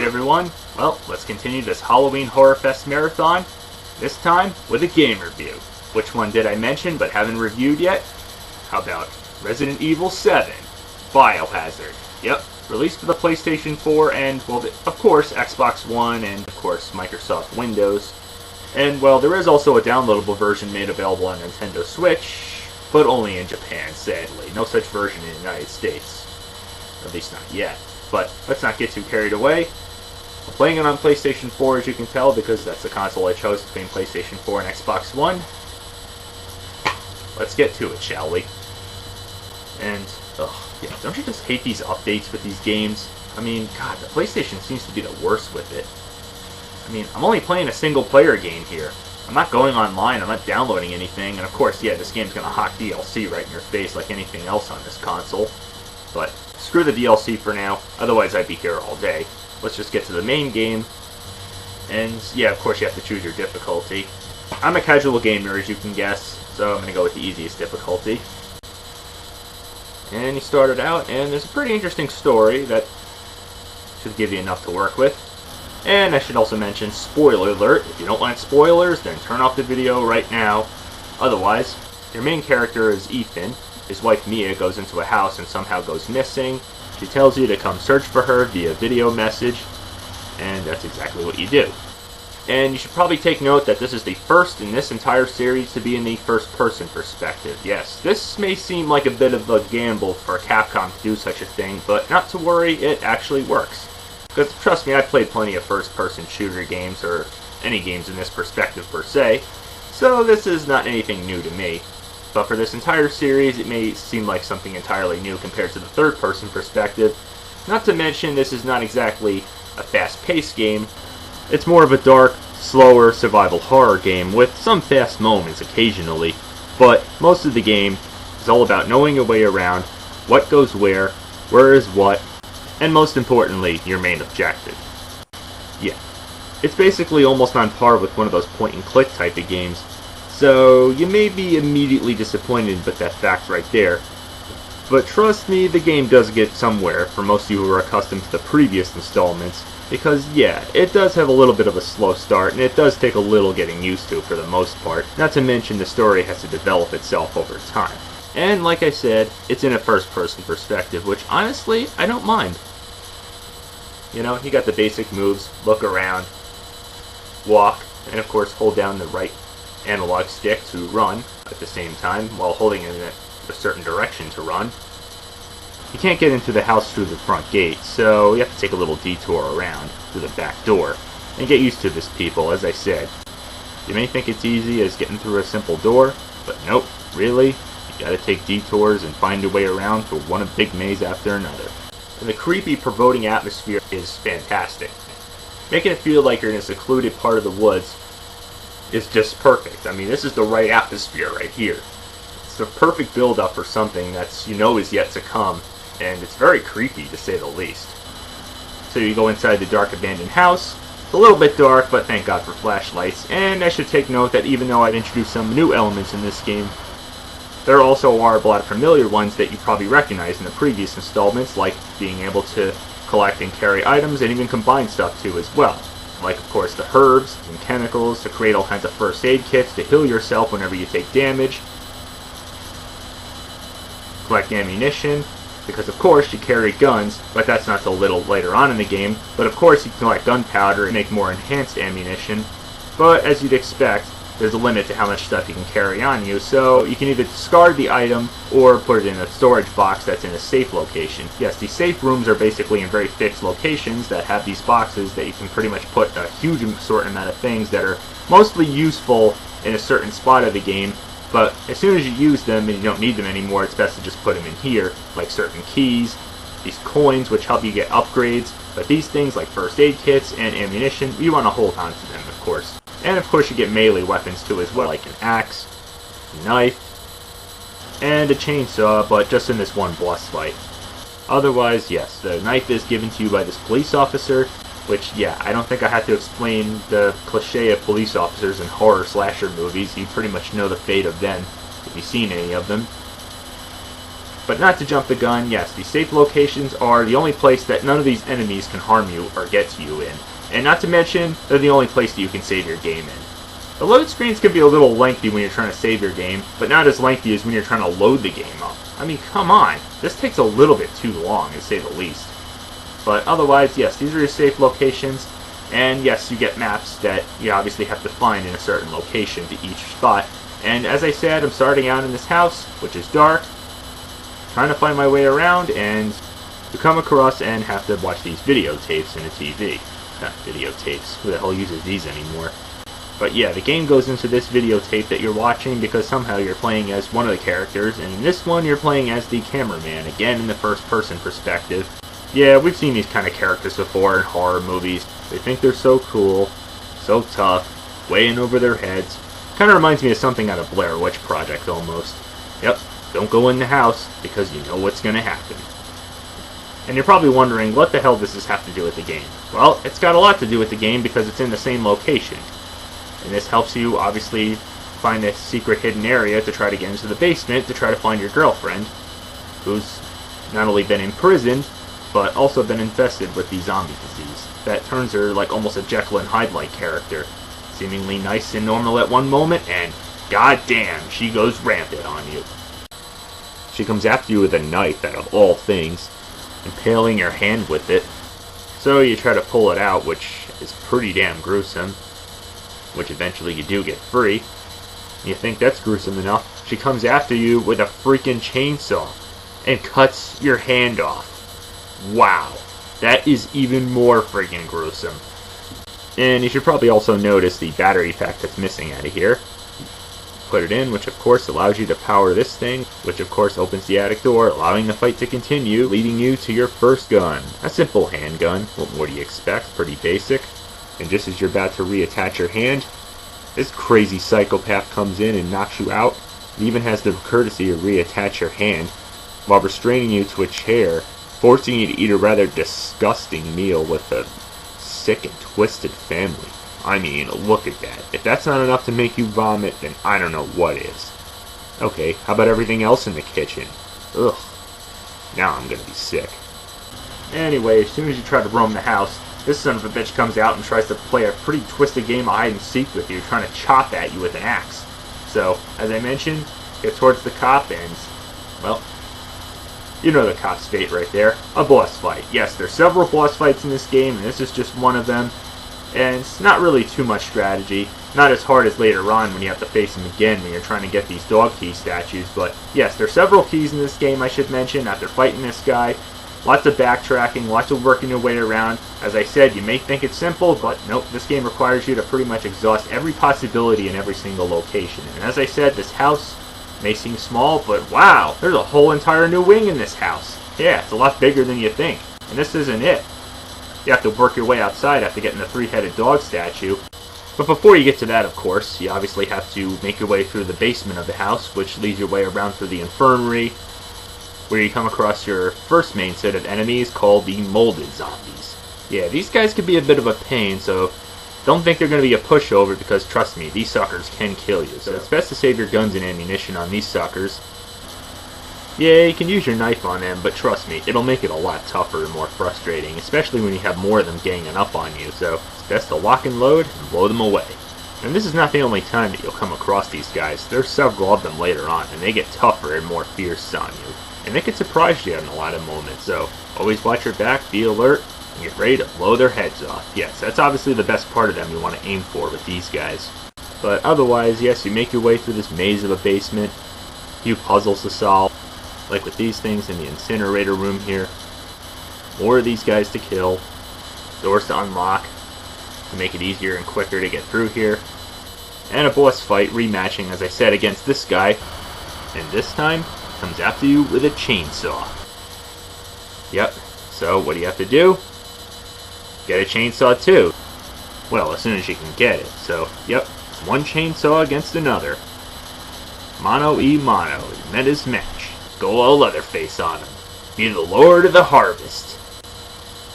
everyone. Well, let's continue this Halloween Horror Fest marathon, this time with a game review. Which one did I mention but haven't reviewed yet? How about Resident Evil 7 Biohazard? Yep, released for the PlayStation 4 and, well, of course, Xbox One and, of course, Microsoft Windows. And, well, there is also a downloadable version made available on Nintendo Switch, but only in Japan, sadly. No such version in the United States. At least not yet. But let's not get too carried away. I'm playing it on PlayStation 4, as you can tell, because that's the console I chose between PlayStation 4 and Xbox One. Let's get to it, shall we? And, yeah, don't you just hate these updates with these games? I mean, God, the PlayStation seems to be the worst with it. I mean, I'm only playing a single-player game here. I'm not going online, I'm not downloading anything, and of course, yeah, this game's gonna hawk DLC right in your face like anything else on this console. But screw the DLC for now, otherwise I'd be here all day. Let's just get to the main game. And yeah, of course you have to choose your difficulty. I'm a casual gamer, as you can guess, so I'm gonna go with the easiest difficulty. And you start it out, and there's a pretty interesting story that should give you enough to work with. And I should also mention, spoiler alert, if you don't want spoilers, then turn off the video right now. Otherwise, your main character is Ethan. His wife Mia goes into a house and somehow goes missing. She tells you to come search for her via video message, and that's exactly what you do. And you should probably take note that this is the first in this entire series to be in the first-person perspective. Yes, this may seem like a bit of a gamble for Capcom to do such a thing, but not to worry, it actually works. Because, trust me, I've played plenty of first-person shooter games, or any games in this perspective per se, so this is not anything new to me. But for this entire series, it may seem like something entirely new compared to the third-person perspective. Not to mention, this is not exactly a fast-paced game. It's more of a dark, slower survival horror game with some fast moments occasionally, but most of the game is all about knowing your way around, what goes where is what, and most importantly, your main objective. Yeah, it's basically almost on par with one of those point-and-click type of games, so you may be immediately disappointed with that fact right there. But trust me, the game does get somewhere for most of you who are accustomed to the previous installments, because yeah, it does have a little bit of a slow start, and it does take a little getting used to for the most part, not to mention the story has to develop itself over time. And like I said, it's in a first-person perspective, which honestly, I don't mind. You know, you got the basic moves, look around, walk, and of course hold down the right analog stick to run at the same time, while holding it in a certain direction to run. You can't get into the house through the front gate, so you have to take a little detour around through the back door. And get used to this, people, as I said. You may think it's easy as getting through a simple door, but nope, really, you gotta take detours and find your way around through one big maze after another. And the creepy, foreboding atmosphere is fantastic. Making it feel like you're in a secluded part of the woods is just perfect. I mean, this is the right atmosphere right here. It's the perfect build-up for something that's, you know, is yet to come, and it's very creepy, to say the least. So you go inside the dark abandoned house. It's a little bit dark, but thank God for flashlights. And I should take note that even though I've introduced some new elements in this game, there also are a lot of familiar ones that you probably recognize in the previous installments, like being able to collect and carry items, and even combine stuff too as well. Like, of course, the herbs and chemicals to create all kinds of first aid kits to heal yourself whenever you take damage. Collect ammunition, because of course you carry guns, but that's not till a little later on in the game. But of course you can collect gunpowder and make more enhanced ammunition. But as you'd expect, there's a limit to how much stuff you can carry on you, so you can either discard the item or put it in a storage box that's in a safe location. Yes, these safe rooms are basically in very fixed locations that have these boxes that you can pretty much put a huge assortment amount of things that are mostly useful in a certain spot of the game, but as soon as you use them and you don't need them anymore, it's best to just put them in here, like certain keys, these coins which help you get upgrades, but these things like first aid kits and ammunition, you want to hold on to them, of course. And of course you get melee weapons too as well, like an axe, a knife, and a chainsaw, but just in this one boss fight. Otherwise, yes, the knife is given to you by this police officer, which, yeah, I don't think I have to explain the cliche of police officers in horror slasher movies. You pretty much know the fate of them, if you've seen any of them. But not to jump the gun, yes, these safe locations are the only place that none of these enemies can harm you or get to you in. And not to mention, they're the only place that you can save your game in. The load screens can be a little lengthy when you're trying to save your game, but not as lengthy as when you're trying to load the game up. I mean, come on, this takes a little bit too long, to say the least. But otherwise, yes, these are your safe locations, and yes, you get maps that you obviously have to find in a certain location to each spot. And as I said, I'm starting out in this house, which is dark, trying to find my way around, and to come across and have to watch these videotapes in a TV. Not videotapes, who the hell uses these anymore? But yeah, the game goes into this videotape that you're watching because somehow you're playing as one of the characters, and in this one you're playing as the cameraman, again in the first person perspective. Yeah, we've seen these kind of characters before in horror movies. They think they're so cool, so tough, way in over their heads. Kind of reminds me of something out of Blair Witch Project almost. Yep, don't go in the house because you know what's going to happen. And you're probably wondering, what the hell does this have to do with the game? Well, it's got a lot to do with the game because it's in the same location. And this helps you, obviously, find a secret hidden area to try to get into the basement to try to find your girlfriend, who's not only been imprisoned, but also been infested with the zombie disease. That turns her like almost a Jekyll and Hyde-like character. Seemingly nice and normal at one moment, and goddamn, she goes rampant on you. She comes after you with a knife, out of all things, impaling your hand with it. So you try to pull it out, which is pretty damn gruesome, which eventually you do get free. You think that's gruesome enough. She comes after you with a freaking chainsaw and cuts your hand off. Wow, that is even more freaking gruesome. And you should probably also notice the battery pack that's missing out of here. Put it in, which of course allows you to power this thing, which of course opens the attic door, allowing the fight to continue, leading you to your first gun. A simple handgun. What do you expect? Pretty basic. And just as you're about to reattach your hand, this crazy psychopath comes in and knocks you out. It even has the courtesy to reattach your hand while restraining you to a chair, forcing you to eat a rather disgusting meal with a sick and twisted family. I mean, look at that. If that's not enough to make you vomit, then I don't know what is. Okay, how about everything else in the kitchen? Ugh. Now I'm gonna be sick. Anyway, as soon as you try to roam the house, this son of a bitch comes out and tries to play a pretty twisted game of hide and seek with you, trying to chop at you with an axe. So, as I mentioned, get towards the cop and, well, you know the cop's fate right there. A boss fight. Yes, there's several boss fights in this game, and this is just one of them. And it's not really too much strategy. Not as hard as later on when you have to face them again when you're trying to get these dog key statues. But yes, there's several keys in this game I should mention after fighting this guy. Lots of backtracking, lots of working your way around. As I said, you may think it's simple, but nope, this game requires you to pretty much exhaust every possibility in every single location. And as I said, this house may seem small, but wow, there's a whole entire new wing in this house. Yeah, it's a lot bigger than you think. And this isn't it. You have to work your way outside after getting the three-headed dog statue. But before you get to that, of course, you obviously have to make your way through the basement of the house, which leads your way around through the infirmary, where you come across your first main set of enemies called the molded zombies. Yeah, these guys can be a bit of a pain, so don't think they're going to be a pushover, because trust me, these suckers can kill you. So it's best to save your guns and ammunition on these suckers. Yeah, you can use your knife on them, but trust me, it'll make it a lot tougher and more frustrating, especially when you have more of them ganging up on you, so it's best to lock and load and blow them away. And this is not the only time that you'll come across these guys. There's several of them later on, and they get tougher and more fierce on you. And they can surprise you in a lot of moments, so always watch your back, be alert, and get ready to blow their heads off. Yes, that's obviously the best part of them you want to aim for with these guys. But otherwise, yes, you make your way through this maze of a basement, a few puzzles to solve, like with these things in the incinerator room here. More of these guys to kill, doors to unlock, to make it easier and quicker to get through here, and a boss fight rematching, as I said, against this guy, and this time comes after you with a chainsaw. Yep, so what do you have to do? Get a chainsaw too. Well, as soon as you can get it, so yep, it's one chainsaw against another. Mono e mono, Meta's match. Go all Leatherface on him. Be the Lord of the Harvest.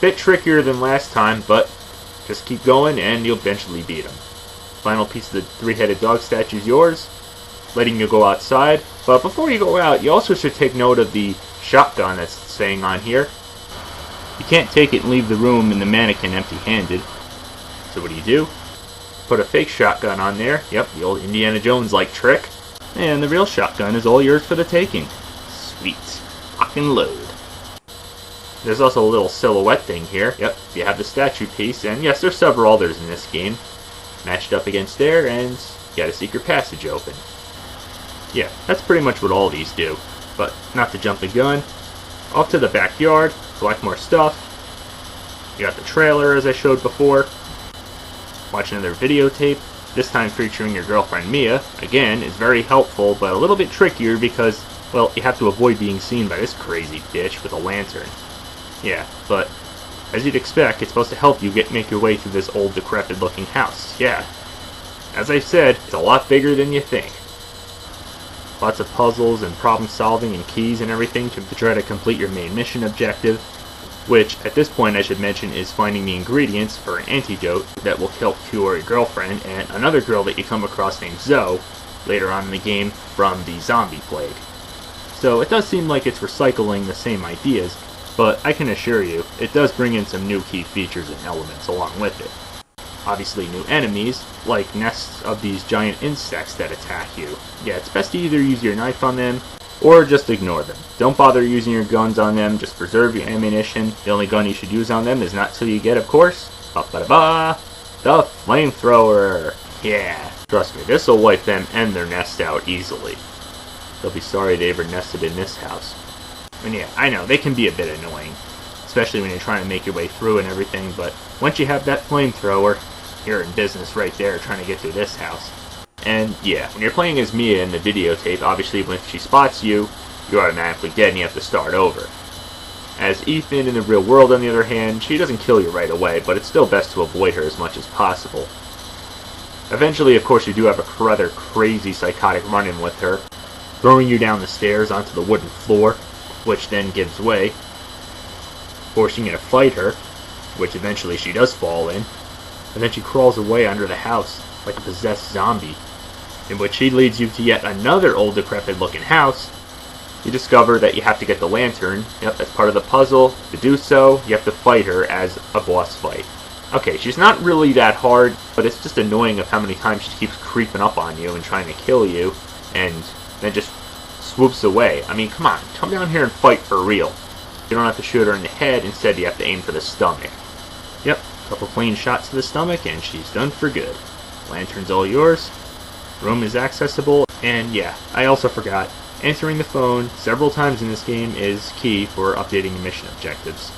Bit trickier than last time, but just keep going and you'll eventually beat him. Final piece of the three-headed dog statue is yours. letting you go outside. But before you go out, you also should take note of the shotgun that's saying on here. You can't take it and leave the room and the mannequin empty-handed. So what do? Put a fake shotgun on there. Yep, the old Indiana Jones-like trick. And the real shotgun is all yours for the taking. Sweet. Lock and load. There's also a little silhouette thing here. Yep, you have the statue piece, and yes, there's several others in this game. Matched up against there, and you got a secret passage open. Yeah, that's pretty much what all these do. But not to jump the gun. Off to the backyard, collect more stuff. You got the trailer, as I showed before. Watch another videotape, this time featuring your girlfriend Mia. Again, is very helpful, but a little bit trickier because, well, you have to avoid being seen by this crazy bitch with a lantern. Yeah, but as you'd expect, it's supposed to help you make your way through this old, decrepit-looking house. Yeah. As I said, it's a lot bigger than you think. Lots of puzzles and problem-solving and keys and everything to try to complete your main mission objective, which, at this point I should mention, is finding the ingredients for an antidote that will help cure your girlfriend and another girl that you come across named Zoe later on in the game from the zombie plague. So it does seem like it's recycling the same ideas, but I can assure you, it does bring in some new key features and elements along with it. Obviously new enemies, like nests of these giant insects that attack you. Yeah, it's best to either use your knife on them, or just ignore them. Don't bother using your guns on them, just preserve your ammunition. The only gun you should use on them is not till you get, of course, ba-ba-da-ba, the flamethrower. Yeah, trust me, this'll wipe them and their nest out easily. They'll be sorry they ever nested in this house. And yeah, I know, they can be a bit annoying, especially when you're trying to make your way through and everything, but once you have that flamethrower, you're in business right there trying to get through this house. And yeah, when you're playing as Mia in the videotape, obviously when she spots you, you're automatically dead and you have to start over. As Ethan in the real world, on the other hand, she doesn't kill you right away, but it's still best to avoid her as much as possible. Eventually, of course, you do have a rather crazy psychotic run-in with her, throwing you down the stairs onto the wooden floor, which then gives way, forcing you to fight her, which eventually she does fall in, and then she crawls away under the house like a possessed zombie, in which she leads you to yet another old decrepit looking house. You discover that you have to get the lantern. Yep, that's part of the puzzle. To do so, you have to fight her as a boss fight. Okay, she's not really that hard, but it's just annoying of how many times she keeps creeping up on you and trying to kill you, and then just swoops away. I mean, come on, come down here and fight for real. You don't have to shoot her in the head, instead you have to aim for the stomach. Yep, a couple clean shots to the stomach and she's done for good. Lantern's all yours, room is accessible, and yeah, I also forgot, answering the phone several times in this game is key for updating your mission objectives.